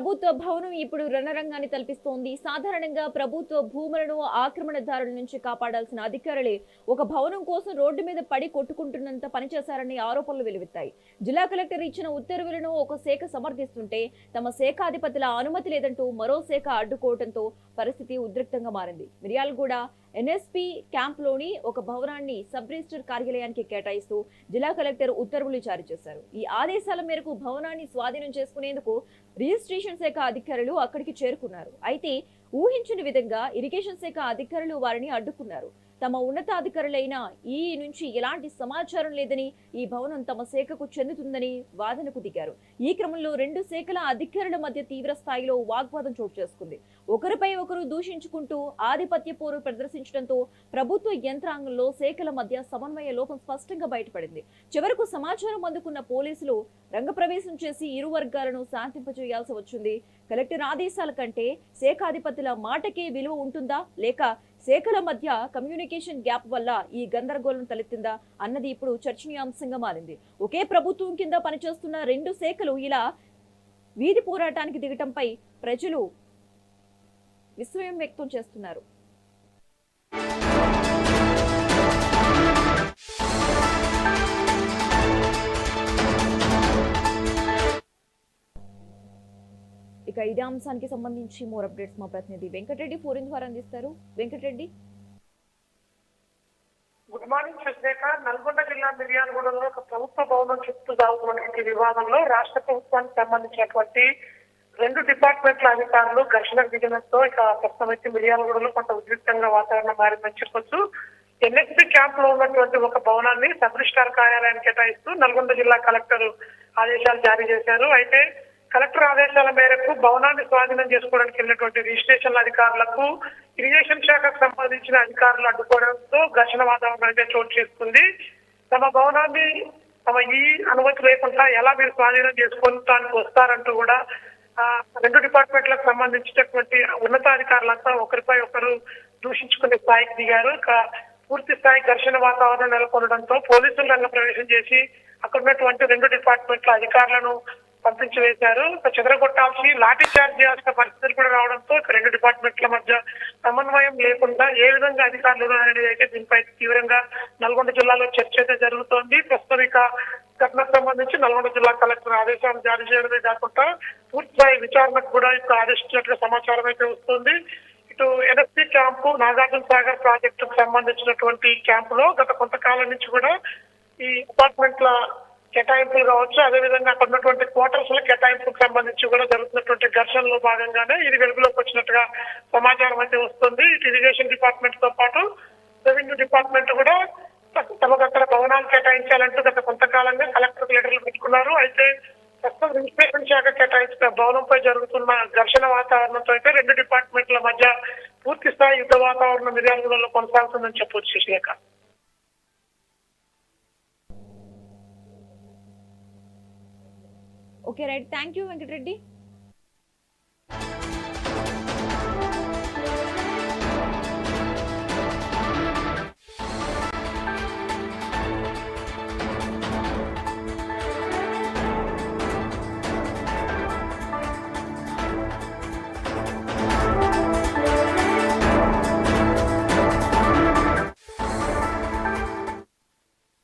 ప్రభుత్వ భవనం ఇప్పుడు రణరంగాన్ని తలపిస్తోంది. సాధారణంగా ప్రభుత్వ భూములను ఆక్రమణదారుల నుంచి కాపాడాల్సిన అధికారులే ఒక భవనం కోసం రోడ్డు మీద పడి కొట్టుకుంటున్నంత పనిచేశారని ఆరోపణలు వెలువెత్తాయి. జిల్లా కలెక్టర్ ఇచ్చిన ఉత్తర్వులను ఒక శాఖ సమర్థిస్తుంటే తమ శాఖాధిపతుల అనుమతి లేదంటూ మరో శాఖ అడ్డుకోవడంతో పరిస్థితి ఉద్రిక్తంగా మారింది. మిర్యాలగూడ ఎన్ఎస్పీ క్యాంప్లోని ఒక భవనాన్ని సబ్ రిజిస్టర్ కార్యాలయానికి కేటాయిస్తూ జిల్లా కలెక్టర్ ఉత్తర్వులు జారీ చేశారు. ఈ ఆదేశాల మేరకు భవనాన్ని స్వాధీనం చేసుకునేందుకు రిజిస్ట్రేషన్ శాఖ అధికారులు అక్కడికి చేరుకున్నారు. అయితే ఊహించని విధంగా ఇరిగేషన్ శాఖ అధికారులు వారిని అడ్డుకున్నారు. తమ ఉన్నతాధికారులైన ఈ నుంచి ఎలాంటి సమాచారం లేదని, ఈ భవనం తమ శాఖకు చెందుతుందని వాదనకు దిగారు. ఈ క్రమంలో రెండు శాఖల అధికారుల మధ్య తీవ్ర స్థాయిలో వాగ్వాదం చోటు చేసుకుంది. ఒకరిపై ఒకరు దూషించుకుంటూ ఆధిపత్య పోరు ప్రదర్శించడంతో ప్రభుత్వ యంత్రాంగంలో శాఖల మధ్య సమన్వయ లోపం స్పష్టంగా బయటపడింది. చివరకు సమాచారం అందుకున్న పోలీసులు రంగప్రవేశం చేసి ఇరు వర్గాలను శాంతింపజేయాల్సి వచ్చింది. కలెక్టర్ ఆదేశాల కంటే శాఖాధిపతుల మాటకే విలువ ఉంటుందా, లేక శాఖల మధ్య కమ్యూనికేషన్ గ్యాప్ వల్ల ఈ గందరగోళం తలెత్తిందా అన్నది ఇప్పుడు చర్చనీయాంశంగా మారింది. ఒకే ప్రభుత్వం కింద పనిచేస్తున్న రెండు శాఖలు ఇలా వీధి పోరాటానికి దిగటంపై ప్రజలు విస్మయం వ్యక్తం చేస్తున్నారు. ఇక ఇదే అంశానికి సంబంధించి మోర్ అప్డేట్స్ మా ప్రతినిధి వెంకటరెడ్డి ఫోన్ ద్వారా అందిస్తారు. Venkatareddy, good morning Sushrekha. నల్గొండ జిల్లా మిర్యాలగూడలో ఒక ప్రభుత్వ భవనం చుట్టూ సాగుతున్నటువంటి వివాదంలో రాష్ట్ర ప్రభుత్వానికి సంబంధించినటువంటి రెండు డిపార్ట్మెంట్ల అధికారులు ఘర్షణకు దిగడంతో ఇక ప్రస్తుతం అయితే మిర్యాలగూడలో కొంత ఉద్రిక్తంగా వాతావరణం మారిందని చెప్పొచ్చు. ఎన్ఎస్పీ క్యాంప్ లో ఉన్నటువంటి ఒక భవనాన్ని సబ్ రిజిస్ట్రార్ కార్యాలయానికి కేటాయిస్తూ నల్గొండ జిల్లా కలెక్టర్ ఆదేశాలు జారీ చేశారు. అయితే కలెక్టర్ ఆదేశాల మేరకు భవనాన్ని స్వాధీనం చేసుకోవడానికి వెళ్ళినటువంటి రిజిస్ట్రేషన్ అధికారులకు ఇరిగేషన్ శాఖకు సంబంధించిన అధికారులు అడ్డుకోవడంతో ఘర్షణ వాతావరణం అయితే చోటు చేసుకుంది. తమ భవనాన్ని తమ ఈ అనుమతి లేకుండా ఎలా మీరు స్వాధీనం చేసుకోవడానికి వస్తారంటూ కూడా రెండు డిపార్ట్మెంట్లకు సంబంధించినటువంటి ఉన్నతాధికారులంతా ఒకరిపై ఒకరు దూషించుకునే స్థాయికి దిగారు. పూర్తి స్థాయి ఘర్షణ వాతావరణం నెలకొనడంతో పోలీసులు రంగ ప్రవేశం చేసి అక్కడ ఉన్నటువంటి రెండు డిపార్ట్మెంట్ల అధికారులను పంపించి వేశారు. చెదరగొట్టాల్సి లాఠీ చార్జ్ చేయాల్సిన పరిస్థితులు కూడా రావడంతో రెండు డిపార్ట్మెంట్ల మధ్య సమన్వయం లేకుండా ఏ విధంగా అధికారులు అనేది అయితే దీనిపై తీవ్రంగా నల్గొండ జిల్లాలో చర్చ అయితే జరుగుతోంది. ప్రస్తుతం ఇక ఘటనకు సంబంధించి నల్గొండ జిల్లా కలెక్టర్ ఆదేశాలు జారీ చేయడమే కాకుండా పూర్తిస్థాయి విచారణకు కూడా ఇప్పుడు ఆదేశించినట్లు సమాచారం అయితే వస్తుంది. ఇటు ఎన్ఎస్పీ క్యాంపు నాగార్జున సాగర్ ప్రాజెక్టుకు సంబంధించినటువంటి క్యాంపులో గత కొంతకాలం నుంచి కూడా ఈ అపార్ట్మెంట్ల కేటాయింపులు కావచ్చు, అదేవిధంగా అక్కడ ఉన్నటువంటి క్వార్టర్స్ లో కేటాయింపుకు సంబంధించి కూడా జరుగుతున్నటువంటి ఘర్షణలో భాగంగానే ఇది వెలుగులోకి వచ్చినట్టుగా సమాచారం అయితే వస్తుంది. ఇటు ఇరిగేషన్ డిపార్ట్మెంట్ తో పాటు రెవెన్యూ డిపార్ట్మెంట్ కూడా తమకు అక్కడ భవనాలు కేటాయించాలంటూ గత కొంతకాలంగా కలెక్టర్ లెటర్లు పెట్టుకున్నారు. అయితే ప్రస్తుతం రిజిస్ట్రేషన్ శాఖ కేటాయించిన భవనంపై జరుగుతున్న ఘర్షణ వాతావరణంతో అయితే రెండు డిపార్ట్మెంట్ల మధ్య పూర్తి స్థాయి యుద్ధ వాతావరణం మిర్యాలగూడలో కొనసాగుతుందని చెప్పొచ్చు Shashirekha. Okay right, thank you Venkatareddy.